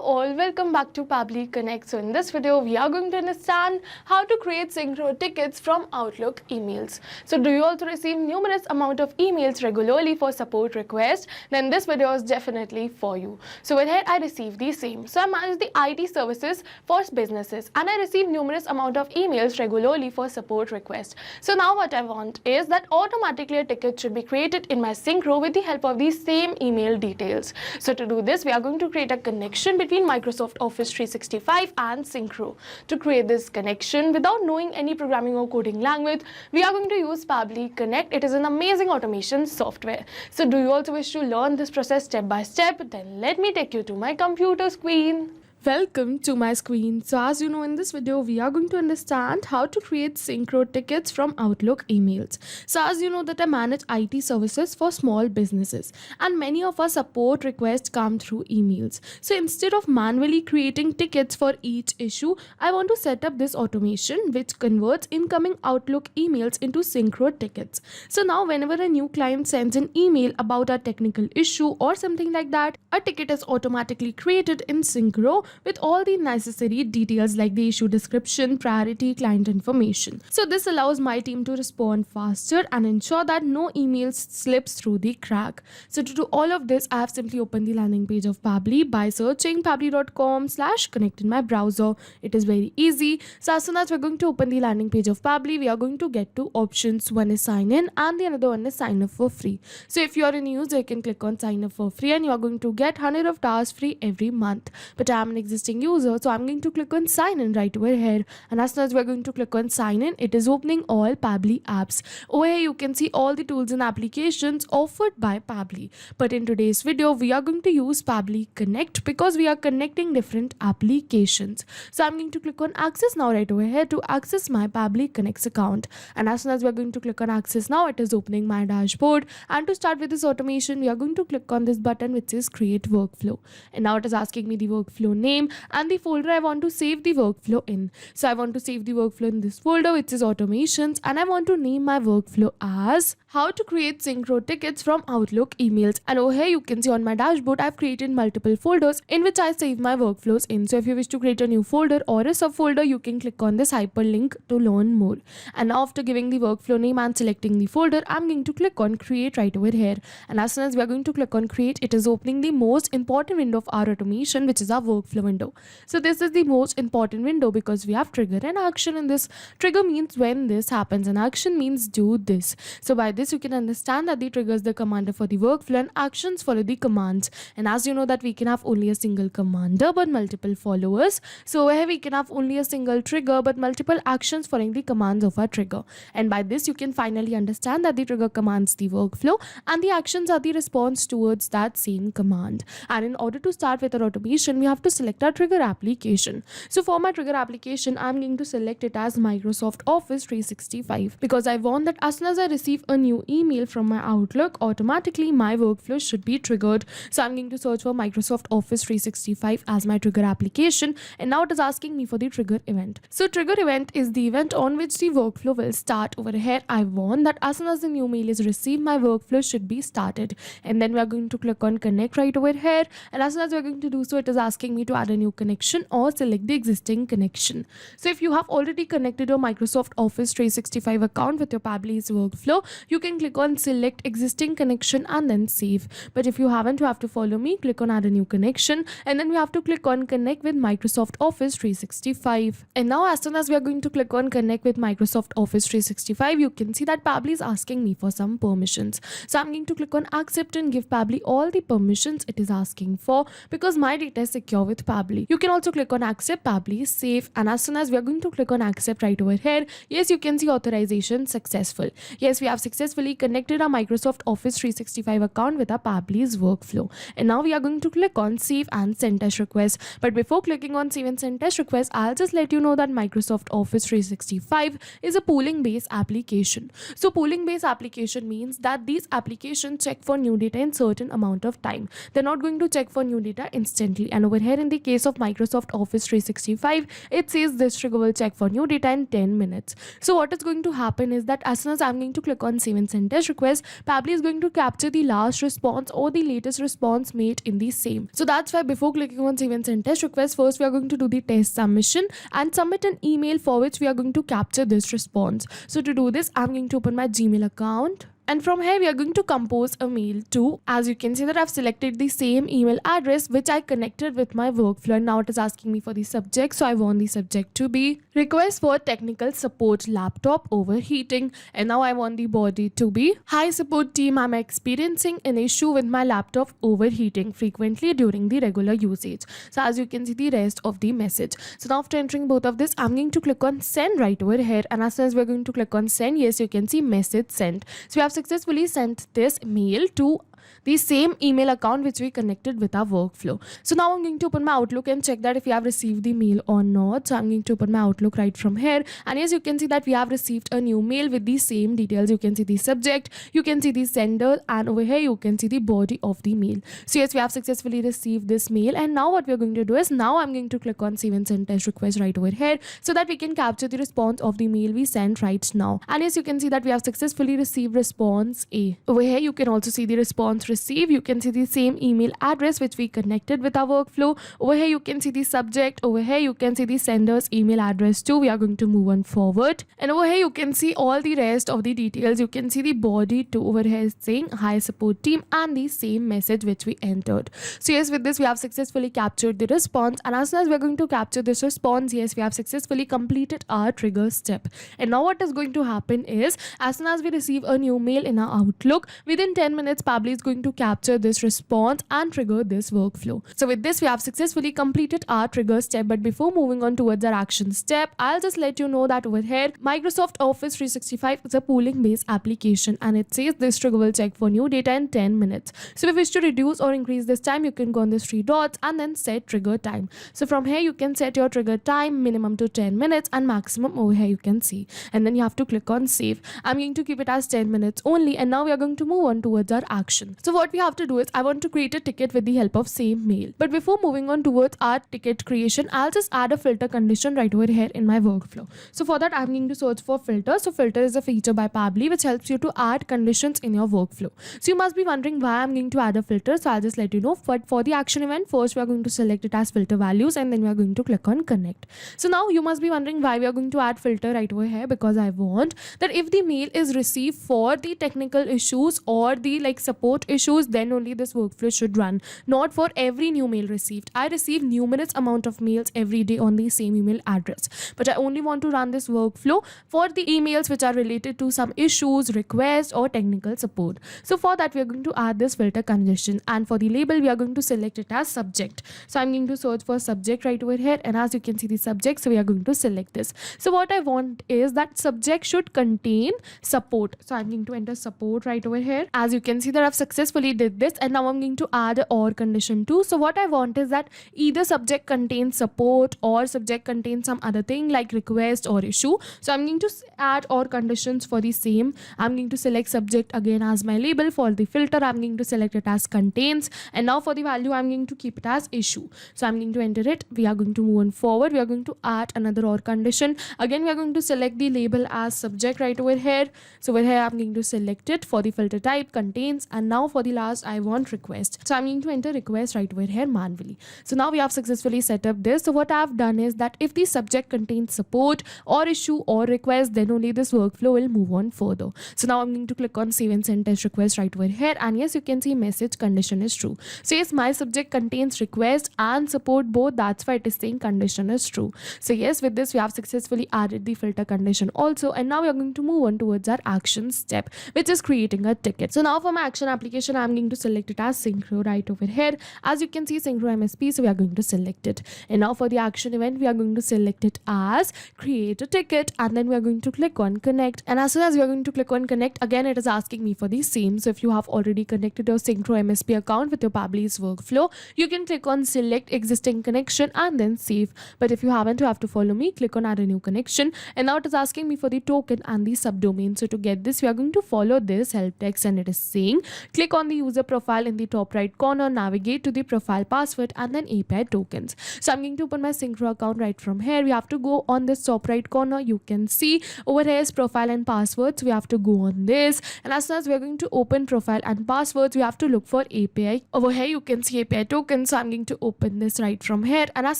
all, welcome back to Pabbly Connect. So in this video, we are going to understand how to create Syncro tickets from Outlook emails. So do you also receive numerous amount of emails regularly for support requests? Then this video is definitely for you. So with here, I receive the same. So I manage the IT services for businesses and I receive numerous amount of emails regularly for support requests. So now what I want is that automatically a ticket should be created in my Syncro with the help of these same email details. So to do this, we are going to create a connection between Microsoft Office 365 and Syncro. To create this connection without knowing any programming or coding language, we are going to use Pabbly Connect. It is an amazing automation software. So do you also wish to learn this process step by step? Then let me take you to my computer screen. Welcome to my screen. So as you know, in this video, we are going to understand how to create Syncro tickets from Outlook emails. So as you know that I manage IT services for small businesses and many of our support requests come through emails. So instead of manually creating tickets for each issue, I want to set up this automation which converts incoming Outlook emails into Syncro tickets. So now whenever a new client sends an email about a technical issue or something like that, a ticket is automatically created in Syncro with all the necessary details like the issue description, priority, client information. So this allows my team to respond faster and ensure that no email slips through the crack. So to do all of this, I have simply opened the landing page of Pabbly by searching pabbly.com/connect in my browser. It is very easy. So as soon as we're going to open the landing page of Pabbly, we are going to get two options. One is sign in and the another one is sign up for free. So if you are a new user, you can click on sign up for free and you are going to get 100 of tasks free every month. But I'm an existing user, so I'm going to click on sign in right over here, and as soon as we're going to click on sign in, it is opening all Pabbly apps. Over here you can see all the tools and applications offered by Pabbly, but in today's video we are going to use Pabbly Connect because we are connecting different applications. So I'm going to click on access now right over here to access my Pabbly Connect account, and as soon as we're going to click on access now, it is opening my dashboard. And to start with this automation, we are going to click on this button which says create workflow, and now it is asking me the workflow name and the folder I want to save the workflow in. So I want to save the workflow in this folder which is automations, and I want to name my workflow as how to create Syncro tickets from Outlook emails. And over here you can see on my dashboard I've created multiple folders in which I save my workflows in. So if you wish to create a new folder or a subfolder, you can click on this hyperlink to learn more. And now after giving the workflow name and selecting the folder, I'm going to click on create right over here, and as soon as we are going to click on create, it is opening the most important window of our automation, which is our workflow window. So this is the most important window because we have trigger and action in this. Trigger means when this happens and action means do this. So by this you can understand that the trigger is the commander for the workflow and actions follow the commands. And as you know that we can have only a single commander but multiple followers. So here we can have only a single trigger but multiple actions following the commands of our trigger. And by this you can finally understand that the trigger commands the workflow and the actions are the response towards that same command. And in order to start with our automation, we have to select our trigger application. So for my trigger application, I'm going to select it as Microsoft Office 365 because I want that as soon as I receive a new email from my Outlook, automatically my workflow should be triggered. So I'm going to search for Microsoft Office 365 as my trigger application, and now it is asking me for the trigger event. So trigger event is the event on which the workflow will start. Over here I want that as soon as the new mail is received, my workflow should be started. And then we are going to click on connect right over here, and as soon as we're going to do so, it is asking me to add a new connection or select the existing connection. So if you have already connected your Microsoft Office 365 account with your Pabbly's workflow, you can click on select existing connection and then save. But if you haven't, you have to follow me, click on add a new connection, and then we have to click on connect with Microsoft Office 365. And now as soon as we are going to click on connect with Microsoft Office 365, you can see that Pabbly is asking me for some permissions. So I'm going to click on accept and give Pabbly all the permissions it is asking for because my data is secure with Pabbly. You can also click on accept, Pabbly is safe, and as soon as we are going to click on accept right over here, yes, you can see authorization successful. Yes, we have successfully connected our Microsoft Office 365 account with our Pabbly's workflow. And now we are going to click on save and send test request. But before clicking on save and send test request, I'll just let you know that Microsoft Office 365 is a pooling based application. So pooling based application means that these applications check for new data in certain amount of time. They're not going to check for new data instantly. And over here in the case of Microsoft Office 365, it says this trigger will check for new data in 10 minutes. So what is going to happen is that as soon as I'm going to click on save and send test request, Pabbly is going to capture the last response or the latest response made in the same. So that's why before clicking on save and send test request, first we are going to do the test submission and submit an email for which we are going to capture this response. So to do this, I'm going to open my Gmail account. And from here, we are going to compose a mail to, as you can see that I've selected the same email address which I connected with my workflow. And now it is asking me for the subject. So I want the subject to be request for technical support, laptop overheating. And now I want the body to be, hi support team, I'm experiencing an issue with my laptop overheating frequently during the regular usage. So as you can see the rest of the message. So now after entering both of this, I'm going to click on send right over here. And as soon as we're going to click on send, yes, you can see message sent. So we have successfully sent this mail to the same email account which we connected with our workflow. So now I'm going to open my Outlook and check that if we have received the mail or not. So I'm going to open my Outlook right from here. And as you can see that we have received a new mail with the same details. You can see the subject, you can see the sender, and over here you can see the body of the mail. So yes, we have successfully received this mail. And now what we're going to do is, now I'm going to click on save and send test request right over here so that we can capture the response of the mail we sent right now. And as you can see that we have successfully received response A. Over here you can also see the response receive. You can see the same email address which we connected with our workflow. Over here you can see the subject. Over here you can see the sender's email address too. We are going to move on forward. And over here you can see all the rest of the details. You can see the body too. Over here is saying hi support team and the same message which we entered. So yes, with this we have successfully captured the response. And as soon as we're going to capture this response, yes, we have successfully completed our trigger step. And now what is going to happen is, as soon as we receive a new mail in our Outlook, within 10 minutes Pabbly is going to capture this response and trigger this workflow. So with this we have successfully completed our trigger step. But before moving on towards our action step, I'll just let you know that over here Microsoft Office 365 is a polling based application and it says this trigger will check for new data in 10 minutes. So if you wish to reduce or increase this time, you can go on these three dots and then set trigger time. So from here you can set your trigger time minimum to 10 minutes and maximum over here you can see. And then you have to click on save. I'm going to keep it as 10 minutes only. And now we are going to move on towards our action. So what we have to do is, I want to create a ticket with the help of same mail. But before moving on towards our ticket creation, I'll just add a filter condition right over here in my workflow. So for that I'm going to search for filter. So filter is a feature by Pabbly which helps you to add conditions in your workflow. So you must be wondering why I'm going to add a filter. So I'll just let you know. But for the action event, first we are going to select it as filter values and then we are going to click on connect. So now you must be wondering why we are going to add filter right over here, because I want that if the mail is received for the technical issues or the support issues, then only this workflow should run, not for every new mail received. I receive numerous amount of mails every day on the same email address, but I only want to run this workflow for the emails which are related to some issues, requests or technical support. So for that we are going to add this filter condition, and for the label we are going to select it as subject. So I'm going to search for subject right over here, and as you can see the subject, so we are going to select this. So what I want is that subject should contain support. So I'm going to enter support right over here. As you can see that I've successfully did this, and now I'm going to add a or condition too. So what I want is that either subject contains support or subject contains some other thing like request or issue. So I'm going to add or conditions for the same. I'm going to select subject again as my label. For the filter I'm going to select it as contains, and now for the value I'm going to keep it as issue. So I'm going to enter it. We are going to move on forward. We are going to add another or condition. Again we are going to select the label as subject right over here. So over here I'm going to select it. For the filter type contains, and now for the last I want request. So I'm going to enter request right over here manually. So now we have successfully set up this. So what I've done is that if the subject contains support or issue or request, then only this workflow will move on further. So now I'm going to click on save and send test request right over here, and yes, you can see message condition is true. So yes, my subject contains request and support both, that's why it is saying condition is true. So yes, with this we have successfully added the filter condition also, and now we are going to move on towards our action step, which is creating a ticket. So now for my action application I'm going to select it as Syncro right over here. As you can see Syncro MSP, so we are going to select it. And now for the action event we are going to select it as create a ticket, and then we are going to click on connect. And as soon as we are going to click on connect, again it is asking me for the same. So if you have already connected your Syncro MSP account with your Pabbly's workflow, you can click on select existing connection and then save. But if you haven't, you have to follow me, click on add a new connection, and now it is asking me for the token and the subdomain. So to get this we are going to follow this help text, and it is saying click on the user profile in the top right corner, navigate to the profile password and then API tokens. So I'm going to open my Syncro account right from here. We have to go on this top right corner. You can see over here is profile and passwords. We have to go on this, and as soon as we're going to open profile and passwords, we have to look for API. Over here you can see API tokens, so I'm going to open this right from here, and as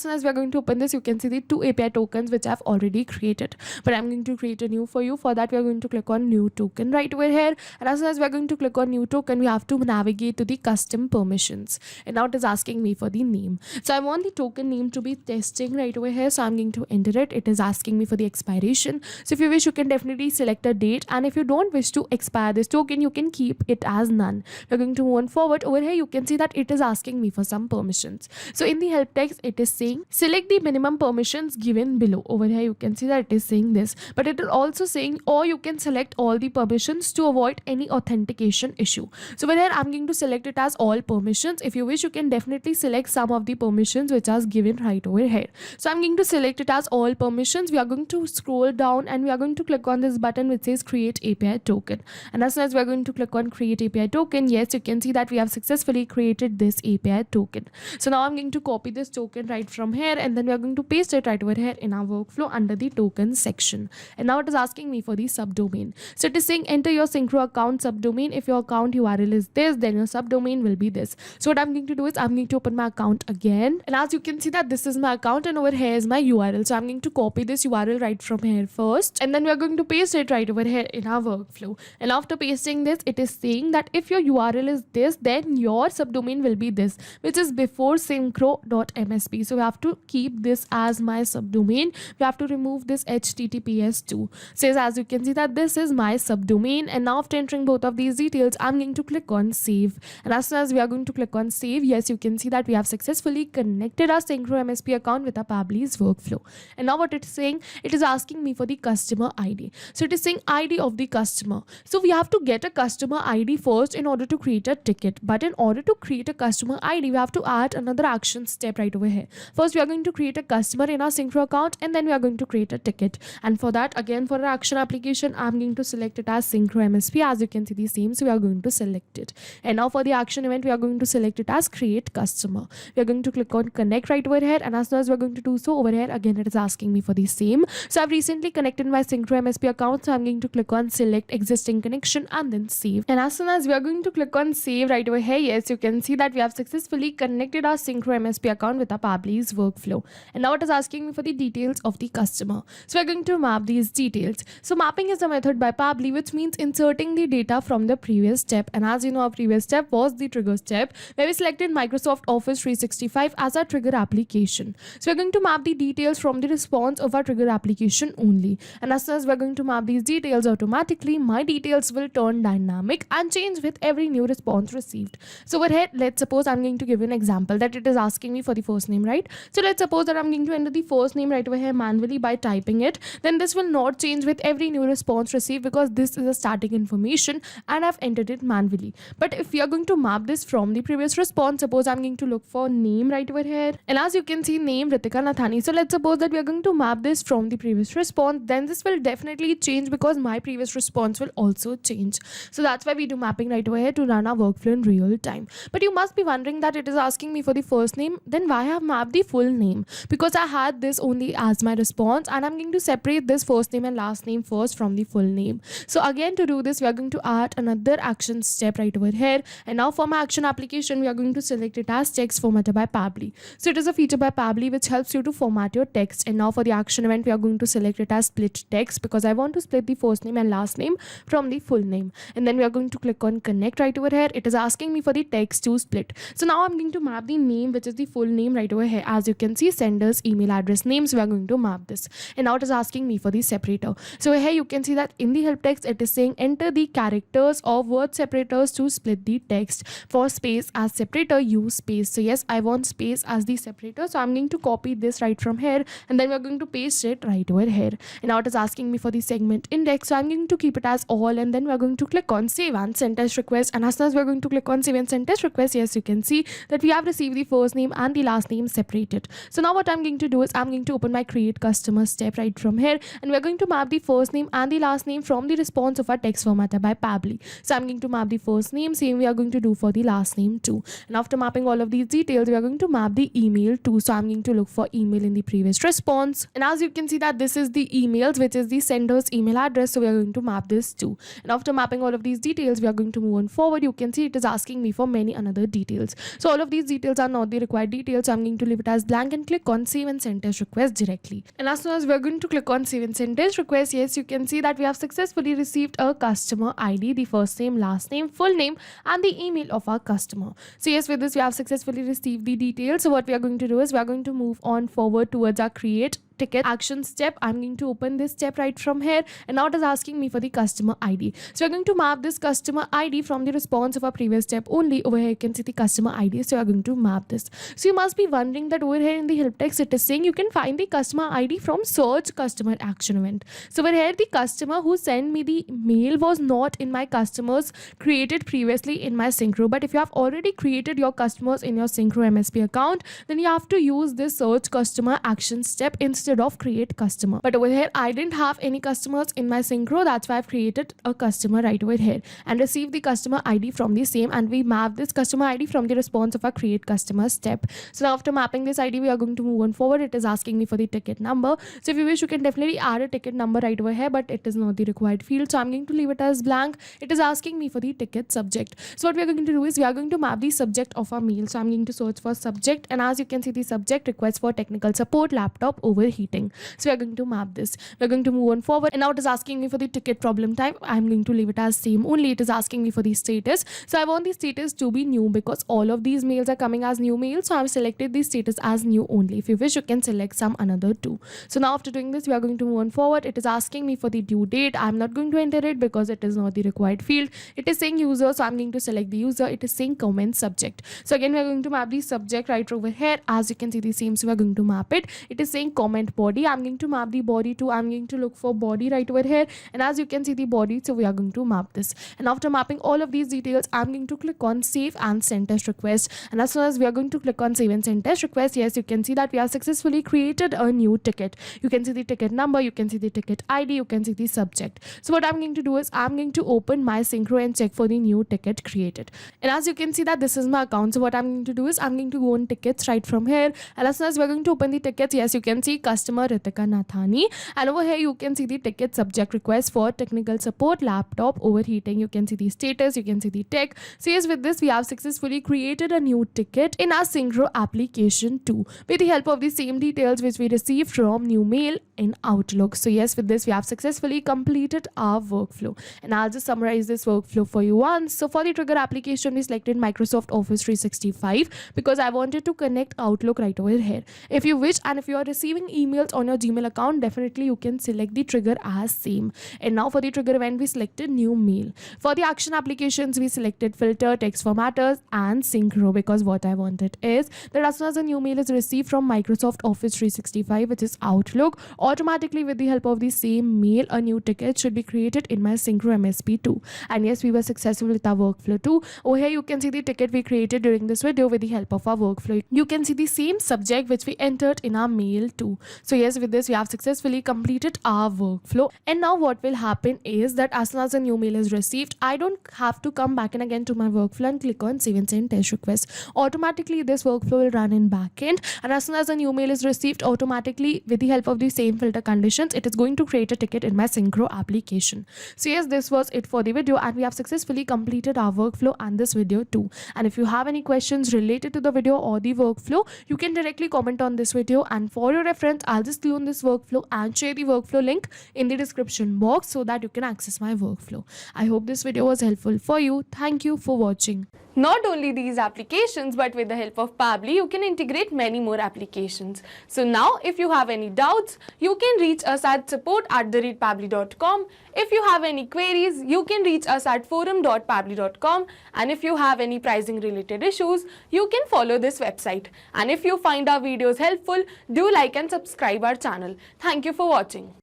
soon as we're going to open this, you can see the 2 API tokens which I've already created, but I'm going to create a new for you. For that, we are going to click on new token right over here, and as soon as we're going to click on new token, we have to navigate to the custom permissions, and now it is asking me for the name. So I want the token name to be testing right over here, so I'm going to enter it. It is asking me for the expiration, so if you wish, you can definitely select a date, and if you don't wish to expire this token, you can keep it as none. We're going to move on forward. Over here you can see that it is asking me for some permissions. So in the help text, it is saying select the minimum permissions given below. Over here you can see that it is saying this, but it is also saying, or you can select all the permissions to avoid any authentication issue. So over here I'm going to select it as all permissions. If you wish, you can definitely select some of the permissions which are given right over here. So I'm going to select it as all permissions. We are going to scroll down and we are going to click on this button which says create API token, and as soon as we're going to click on create API token, yes, you can see that we have successfully created this API token. So now I'm going to copy this token right from here, and then we are going to paste it right over here in our workflow under the token section. And now it is asking me for the subdomain. So it is saying enter your Syncro account subdomain. If your account URL is this, then your subdomain will be this. So what I'm going to do is I'm going to open my account again, and as you can see that this is my account and over here is my URL. So I'm going to copy this URL right from here first, and then we are going to paste it right over here in our workflow. And after pasting this, it is saying that if your URL is this, then your subdomain will be this, which is before syncro.msp. So we have to keep this as my subdomain. We have to remove this HTTPS too. Says as you can see that this is my subdomain, and now after entering both of these details, I'm going to click on save, and as soon as we are going to click on save, yes, you can see that we have successfully connected our Syncro MSP account with our Pabbly's workflow. And now what it's saying, it is asking me for the customer ID. So it is saying ID of the customer. So we have to get a customer ID first in order to create a ticket, but in order to create a customer ID, we have to add another action step right over here. First, we are going to create a customer in our Syncro account, and then we are going to create a ticket. And for that, again, for our action application, I'm going to select it as Syncro MSP. As you can see the same, so we are going to select it. And now for the action event, we are going to select it as create customer. We are going to click on connect right over here, and as soon as we're going to do so, over here again it is asking me for the same. So I've recently connected my Syncro MSP account, so I'm going to click on select existing connection and then save. And as soon as we are going to click on save right over here, yes, you can see that we have successfully connected our Syncro MSP account with our Pabbly's workflow. And now it is asking me for the details of the customer. So we're going to map these details. So mapping is a method by Pabbly which means inserting the data from the previous step. And as you know, our previous step was the trigger step where we selected Microsoft Office 365 as our trigger application. So we're going to map the details from the response of our trigger application only. And as soon as we're going to map these details automatically, my details will turn dynamic and change with every new response received. So over here, let's suppose I'm going to give you an example that it is asking me for the first name, right? So let's suppose that I'm going to enter the first name right over here manually by typing it. Then this will not change with every new response received because this is a static information and I've entered it manually. But if we are going to map this from the previous response, suppose I'm going to look for name right over here. And as you can see, name Ritika Nathani. So let's suppose that we are going to map this from the previous response. Then this will definitely change because my previous response will also change. So that's why we do mapping right over here to run our workflow in real time. But you must be wondering that it is asking me for the first name. Then why I have mapped the full name? Because I had this only as my response and I'm going to separate this first name and last name first from the full name. So again, to do this, we are going to add another action step right over here. And now for my action application, we are going to select it as text formatter by Pabbly. So it is a feature by Pabbly which helps you to format your text. And now for the action event, we are going to select it as split text because I want to split the first name and last name from the full name. And then we are going to click on connect right over here. It is asking me for the text to split. So now I'm going to map the name, which is the full name right over here. As you can see, sender's email address names, we are going to map this. And now it is asking me for the separator. So here you can see that in the help text, it is saying enter the characters or word separators to split the text. For space as separator, use space. So yes, I want space as the separator. So I'm going to copy this right from here and then we're going to paste it right over here. And now it is asking me for the segment index. So I'm going to keep it as all and then we're going to click on save and send test request. And as soon as we're going to click on save and send test request, yes, you can see that we have received the first name and the last name separated. So now what I'm going to do is I'm going to open my create customer step right from here and we're going to map the first name and the last name from the response of our text formatter by Pabbly. So I'm going to map the first name, same we are going to do for the last name too. And after mapping all of these details, we are going to map the email too. So I'm going to look for email in the previous response. And as you can see that this is the emails, which is the sender's email address. So we are going to map this too. And after mapping all of these details, we are going to move on forward. You can see it is asking me for many another details. So all of these details are not the required details. So I'm going to leave it as blank and click on save and send test request directly. And as soon as we're going to click on save and send test request, yes, you can see that we have successfully received a customer ID, the first name, last name, full name, and the email of our customer. So yes, with this we have successfully received the details. So what we are going to do is we are going to move on forward towards our create ticket action step. I'm going to open this step right from here, and now it is asking me for the customer ID. So we're going to map this customer ID from the response of our previous step only. Over here you can see the customer ID, so we are going to map this. So you must be wondering that over here in the help text it is saying you can find the customer ID from search customer action event. So over here the customer who sent me the mail was not in my customers created previously in my Syncro, but if you have already created your customers in your Syncro MSP account, then you have to use this search customer action step instead of create customer. But over here I didn't have any customers in my Syncro, that's why I've created a customer right over here and received the customer ID from the same, and we map this customer ID from the response of our create customer step. So now after mapping this ID, we are going to move on forward. It is asking me for the ticket number. So if you wish, you can definitely add a ticket number right over here, but it is not the required field, so I'm going to leave it as blank. It is asking me for the ticket subject. So what we are going to do is we are going to map the subject of our mail. So I'm going to search for subject, and as you can see the subject request for technical support, laptop overheating. So we are going to map this. We're going to move on forward, and now it is asking me for the ticket problem type. I'm going to leave it as same only. It is asking me for the status. So I want the status to be new because all of these mails are coming as new mails. So I've selected the status as new only. If you wish, you can select some another too. So now after doing this, we are going to move on forward. It is asking me for the due date. I'm not going to enter it because it is not the required field. It is saying user, so I'm going to select the user. It is saying comment subject. So again, we are going to map the subject right over here. As you can see the same, so we are going to map it. It is saying comment body. I'm going to map the body too. I'm going to look for body right over here, and as you can see the body, so we are going to map this. And after mapping all of these details, I'm going to click on save and send test request. And as soon as we are going to click on save and send test request, yes, you can see that we have successfully created a new ticket. You can see the ticket number, you can see the ticket ID, you can see the subject. So what I'm going to do is I'm going to open my Syncro and check for the new ticket created. And as you can see that this is my account, so what I'm going to do is I'm going to go on tickets right from here, and as soon as we're going to open the tickets, yes, you can see customer Ritika Nathani, and over here you can see the ticket subject request for technical support, laptop overheating. You can see the status, you can see the tech. So yes, with this we have successfully created a new ticket in our Syncro application too, with the help of the same details which we received from new mail in Outlook. So yes, with this we have successfully completed our workflow, and I'll just summarize this workflow for you once. So for the trigger application, we selected Microsoft Office 365 because I wanted to connect Outlook right over here. If you wish, and if you are receiving emails on your Gmail account, definitely you can select the trigger as same. And now for the trigger event, we selected new mail. For the action applications, we selected filter, text formatters, and Syncro, because what I wanted is that as soon as a new mail is received from Microsoft Office 365, which is Outlook, automatically with the help of the same mail, a new ticket should be created in my Syncro MSP too. And yes, we were successful with our workflow too. Over here you can see the ticket we created during this video with the help of our workflow. You can see the same subject which we entered in our mail too. So yes, with this we have successfully completed our workflow. And now what will happen is that as soon as a new mail is received, I don't have to come back and again to my workflow and click on save and send test request. Automatically this workflow will run in backend, and as soon as a new mail is received, automatically with the help of the same filter conditions, it is going to create a ticket in my Syncro application. So yes, this was it for the video, and we have successfully completed our workflow and this video too. And if you have any questions related to the video or the workflow, you can directly comment on this video, and for your reference, I'll just clone this workflow and share the workflow link in the description box so that you can access my workflow. I hope this video was helpful for you. Thank you for watching. Not only these applications, but with the help of Pabbly, you can integrate many more applications. So now, if you have any doubts, you can reach us at support@pabbly.com. If you have any queries, you can reach us at forum.pabbly.com. And if you have any pricing related issues, you can follow this website. And if you find our videos helpful, do like and subscribe our channel. Thank you for watching.